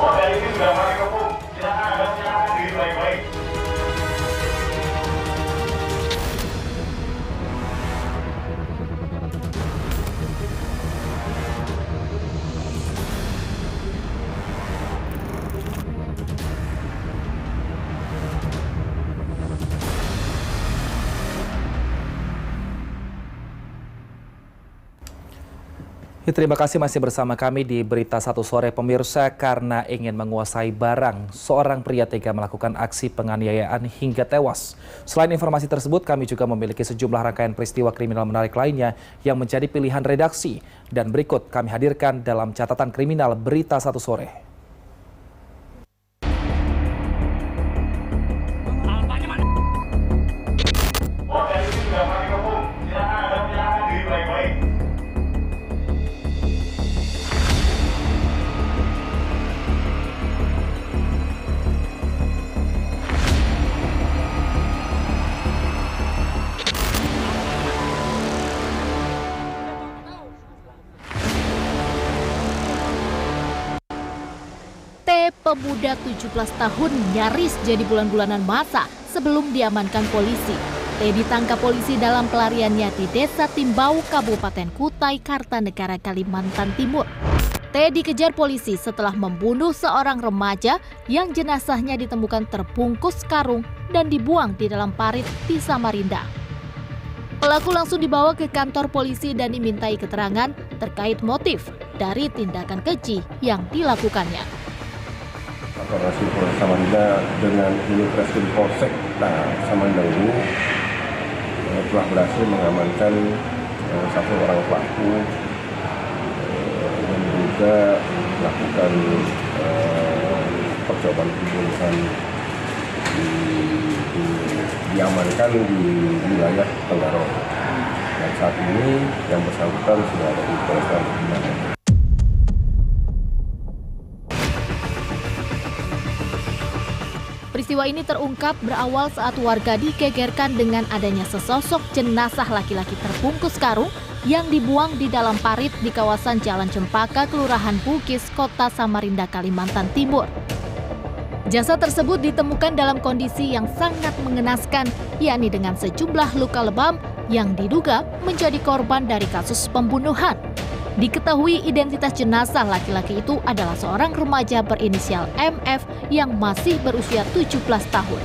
Hotel ini sudah kami kepung. Silakan diri baik-baik. Terima kasih masih bersama kami di Berita Satu Sore. Pemirsa, karena ingin menguasai barang, seorang pria tega melakukan aksi penganiayaan hingga tewas. Selain informasi tersebut, kami juga memiliki sejumlah rangkaian peristiwa kriminal menarik lainnya yang menjadi pilihan redaksi. Dan berikut kami hadirkan dalam catatan kriminal Berita Satu Sore. Hotel ini sudah kami kepung. Silakan diri baik-baik. Pemuda 17 tahun nyaris jadi bulan-bulanan masa sebelum diamankan polisi. T ditangkap polisi dalam pelariannya di Desa Timbau, Kabupaten Kutai Kartanegara, Kalimantan Timur. T dikejar polisi setelah membunuh seorang remaja yang jenazahnya ditemukan terbungkus karung dan dibuang di dalam parit di Samarinda. Pelaku langsung dibawa ke kantor polisi dan dimintai keterangan terkait motif dari tindakan keji yang dilakukannya. Operasi Polres Samarinda dengan unit Reskrim Polsek Samarinda ini telah berhasil mengamankan satu orang pelaku yang diduga melakukan percobaan pembunuhan diamankan di wilayah Tenggarong. Dan saat ini yang bersangkutan sudah ada di Polres Samarinda. Peristiwa ini terungkap berawal saat warga digegerkan dengan adanya sesosok jenazah laki-laki terbungkus karung yang dibuang di dalam parit di kawasan Jalan Cempaka, Kelurahan Bugis, Kota Samarinda, Kalimantan Timur. Jasad tersebut ditemukan dalam kondisi yang sangat mengenaskan, yakni dengan sejumlah luka lebam yang diduga menjadi korban dari kasus pembunuhan. Diketahui identitas jenazah laki-laki itu adalah seorang remaja berinisial MF yang masih berusia 17 tahun.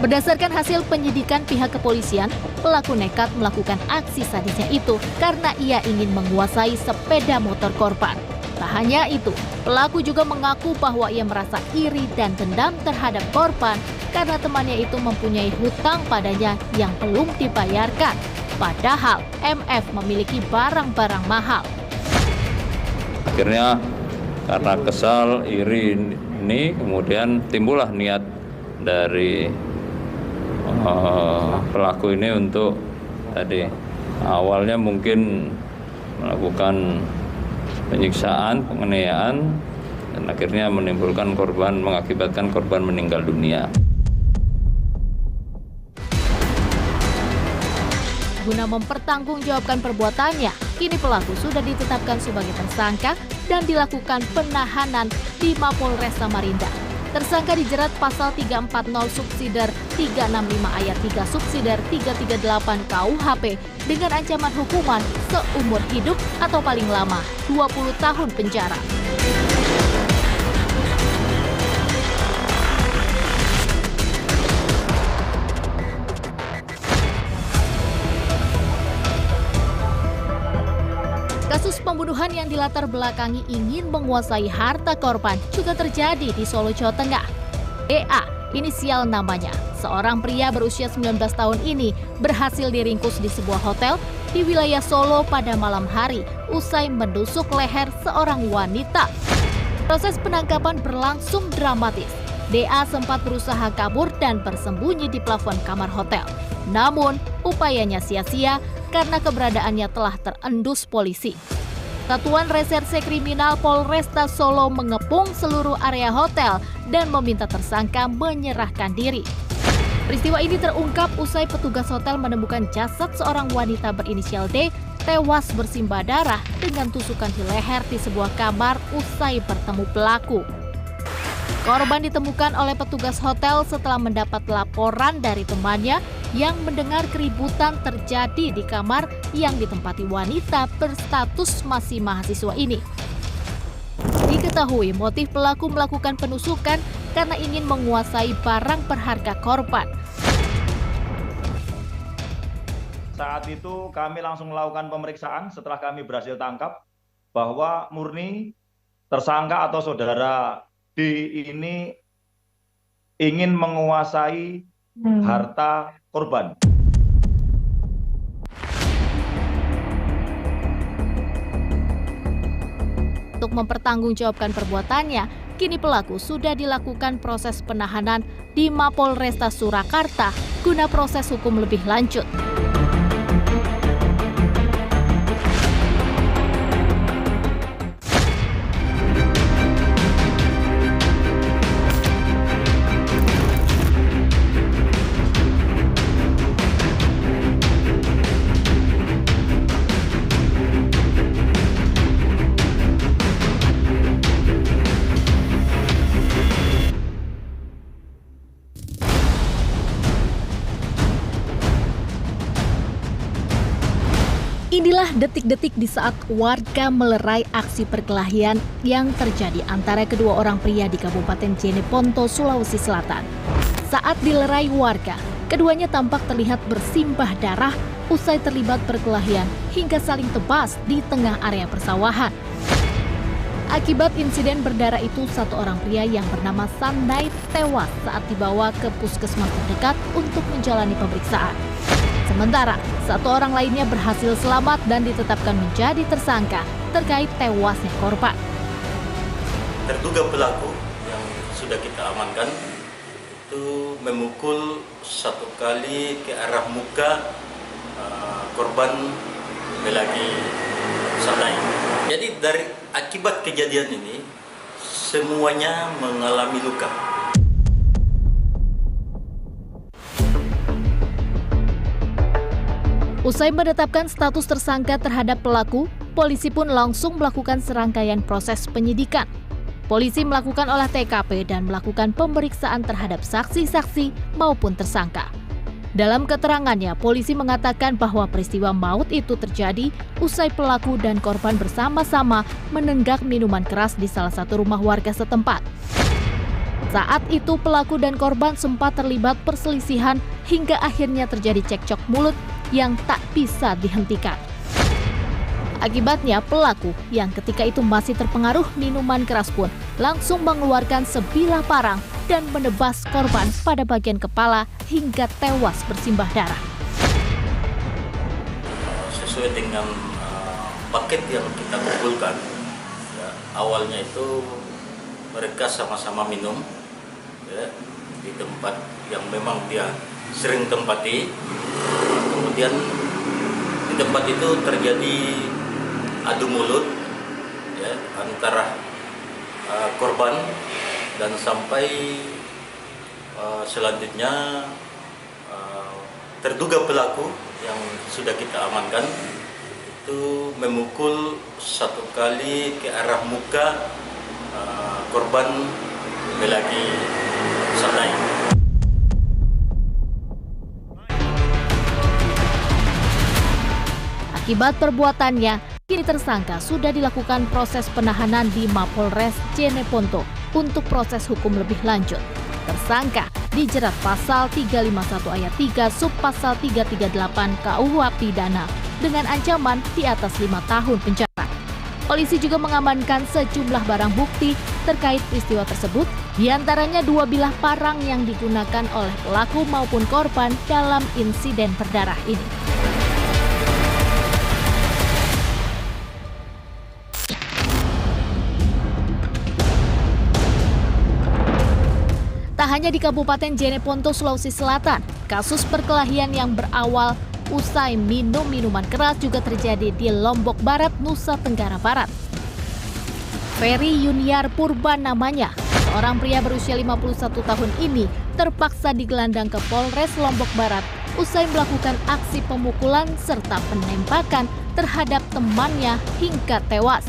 Berdasarkan hasil penyidikan pihak kepolisian, pelaku nekat melakukan aksi sadisnya itu karena ia ingin menguasai sepeda motor korban. Tak hanya itu, pelaku juga mengaku bahwa ia merasa iri dan dendam terhadap korban karena temannya itu mempunyai hutang padanya yang belum dibayarkan. Padahal MF memiliki barang-barang mahal. Akhirnya karena kesal, iri ini kemudian timbullah niat dari pelaku ini untuk tadi awalnya mungkin melakukan penyiksaan, penganiayaan, dan akhirnya menimbulkan korban, mengakibatkan korban meninggal dunia. Guna mempertanggungjawabkan perbuatannya, kini pelaku sudah ditetapkan sebagai tersangka dan dilakukan penahanan di Mapolres Samarinda. Tersangka dijerat pasal 340 subsider 365 ayat 3 subsider 338 KUHP dengan ancaman hukuman seumur hidup atau paling lama 20 tahun penjara. Kasus pembunuhan yang dilatar belakangi ingin menguasai harta korban juga terjadi di Solo, Jawa Tengah. DA, inisial namanya, seorang pria berusia 19 tahun ini berhasil diringkus di sebuah hotel di wilayah Solo pada malam hari usai menusuk leher seorang wanita. Proses penangkapan berlangsung dramatis. DA sempat berusaha kabur dan bersembunyi di plafon kamar hotel. Namun, upayanya sia-sia karena keberadaannya telah terendus polisi. Satuan Reserse Kriminal Polresta Solo mengepung seluruh area hotel dan meminta tersangka menyerahkan diri. Peristiwa ini terungkap usai petugas hotel menemukan jasad seorang wanita berinisial D tewas bersimbah darah dengan tusukan di leher di sebuah kamar usai bertemu pelaku. Korban ditemukan oleh petugas hotel setelah mendapat laporan dari temannya yang mendengar keributan terjadi di kamar yang ditempati wanita berstatus masih mahasiswa ini. Diketahui motif pelaku melakukan penusukan karena ingin menguasai barang berharga korban. Saat itu kami langsung melakukan pemeriksaan setelah kami berhasil tangkap bahwa murni tersangka atau saudara D ini ingin menguasai harta korban. Untuk mempertanggungjawabkan perbuatannya, kini pelaku sudah dilakukan proses penahanan di Mapolresta Surakarta guna proses hukum lebih lanjut. Inilah detik-detik di saat warga melerai aksi perkelahian yang terjadi antara kedua orang pria di Kabupaten Jeneponto, Sulawesi Selatan. Saat dilerai warga, keduanya tampak terlihat bersimbah darah usai terlibat perkelahian hingga saling tebas di tengah area persawahan. Akibat insiden berdarah itu, satu orang pria yang bernama Sandai tewas saat dibawa ke puskesmas terdekat untuk menjalani pemeriksaan. Sementara, satu orang lainnya berhasil selamat dan ditetapkan menjadi tersangka terkait tewasnya korban. Terduga pelaku yang sudah kita amankan itu memukul satu kali ke arah muka korban Melagi Sandai. Jadi dari akibat kejadian ini semuanya mengalami luka. Usai menetapkan status tersangka terhadap pelaku, polisi pun langsung melakukan serangkaian proses penyidikan. Polisi melakukan olah TKP dan melakukan pemeriksaan terhadap saksi-saksi maupun tersangka. Dalam keterangannya, polisi mengatakan bahwa peristiwa maut itu terjadi usai pelaku dan korban bersama-sama menenggak minuman keras di salah satu rumah warga setempat. Saat itu pelaku dan korban sempat terlibat perselisihan hingga akhirnya terjadi cekcok mulut yang tak bisa dihentikan. Akibatnya pelaku yang ketika itu masih terpengaruh minuman keras pun langsung mengeluarkan sebilah parang dan menebas korban pada bagian kepala hingga tewas bersimbah darah. Sesuai dengan paket yang kita kumpulkan, ya, awalnya itu mereka sama-sama minum ya, di tempat yang memang dia sering tempati. Kemudian di tempat itu terjadi adu mulut ya, antara korban dan sampai selanjutnya terduga pelaku yang sudah kita amankan itu memukul satu kali ke arah muka korban Melagi Sandai. Akibat perbuatannya, kini tersangka sudah dilakukan proses penahanan di Mapolres Jeneponto untuk proses hukum lebih lanjut. Tersangka dijerat pasal 351 ayat 3 subpasal 338 KUH Pidana dengan ancaman di atas 5 tahun penjara. Polisi juga mengamankan sejumlah barang bukti terkait peristiwa tersebut, diantaranya 2 bilah parang yang digunakan oleh pelaku maupun korban dalam insiden berdarah ini. Tak hanya di Kabupaten Jeneponto, Sulawesi Selatan, kasus perkelahian yang berawal usai minum minuman keras juga terjadi di Lombok Barat, Nusa Tenggara Barat. Ferry Yuniar Purban namanya, seorang pria berusia 51 tahun ini terpaksa digelandang ke Polres Lombok Barat usai melakukan aksi pemukulan serta penembakan terhadap temannya hingga tewas.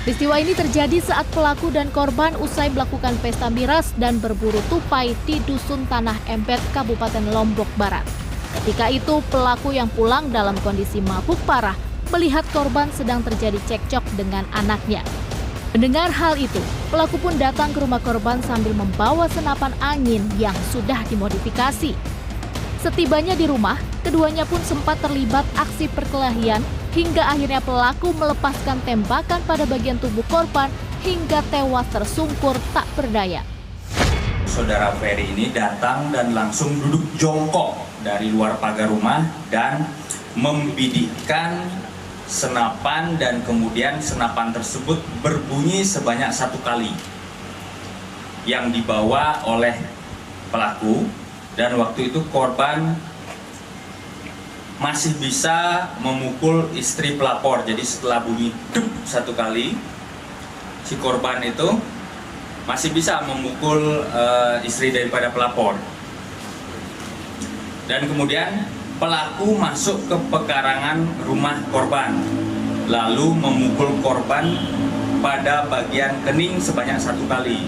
Peristiwa ini terjadi saat pelaku dan korban usai melakukan pesta miras dan berburu tupai di Dusun Tanah Empet, Kabupaten Lombok Barat. Ketika itu, pelaku yang pulang dalam kondisi mabuk parah melihat korban sedang terjadi cekcok dengan anaknya. Mendengar hal itu, pelaku pun datang ke rumah korban sambil membawa senapan angin yang sudah dimodifikasi. Setibanya di rumah, keduanya pun sempat terlibat aksi perkelahian hingga akhirnya pelaku melepaskan tembakan pada bagian tubuh korban hingga tewas tersungkur tak berdaya. Saudara Ferry ini datang dan langsung duduk jongkok dari luar pagar rumah dan membidikkan senapan, dan kemudian senapan tersebut berbunyi sebanyak 1 kali yang dibawa oleh pelaku, dan waktu itu korban masih bisa memukul istri pelapor. Jadi setelah bunyi dup 1 kali, si korban itu masih bisa memukul istri daripada pelapor. Dan kemudian pelaku masuk ke pekarangan rumah korban, lalu memukul korban pada bagian kening sebanyak 1 kali.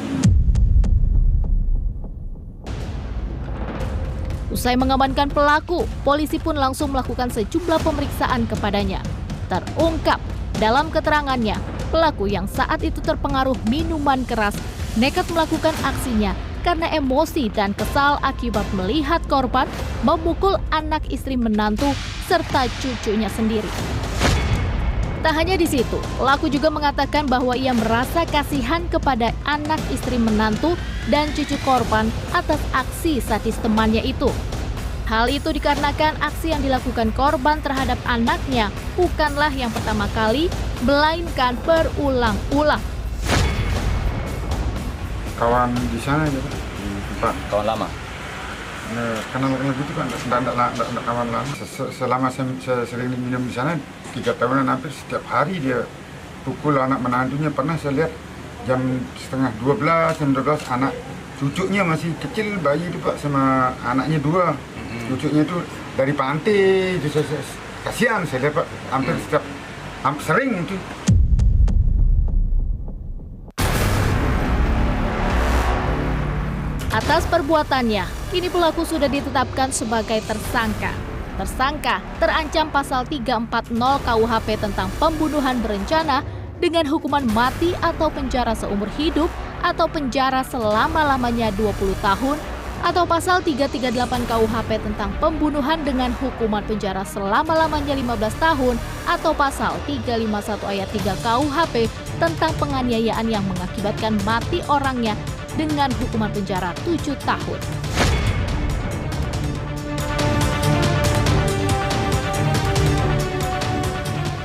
Usai mengamankan pelaku, polisi pun langsung melakukan sejumlah pemeriksaan kepadanya. Terungkap dalam keterangannya, pelaku yang saat itu terpengaruh minuman keras nekat melakukan aksinya karena emosi dan kesal akibat melihat korban memukul anak istri menantu serta cucunya sendiri. Tak hanya di situ, pelaku juga mengatakan bahwa ia merasa kasihan kepada anak istri menantu dan cucu korban atas aksi sadis temannya itu. Hal itu dikarenakan aksi yang dilakukan korban terhadap anaknya bukanlah yang pertama kali, melainkan berulang-ulang. Kawan di sana aja, Pak. Kawan lama? Kenal gitu kan, tidak kawan lama. Selama saya sering minum di sana, 3 tahunan hampir setiap hari dia pukul anak menantunya. Pernah saya lihat jam 11:30, jam 12 anak cucunya masih kecil, bayi itu Pak, sama anaknya 2. Cucunya itu dari pantai, itu kasihan saya lihat Pak, hampir sering itu. Atas perbuatannya, kini pelaku sudah ditetapkan sebagai tersangka. Tersangka terancam pasal 340 KUHP tentang pembunuhan berencana dengan hukuman mati atau penjara seumur hidup atau penjara selama-lamanya 20 tahun atau pasal 338 KUHP tentang pembunuhan dengan hukuman penjara selama-lamanya 15 tahun atau pasal 351 ayat 3 KUHP tentang penganiayaan yang mengakibatkan mati orangnya dengan hukuman penjara 7 tahun.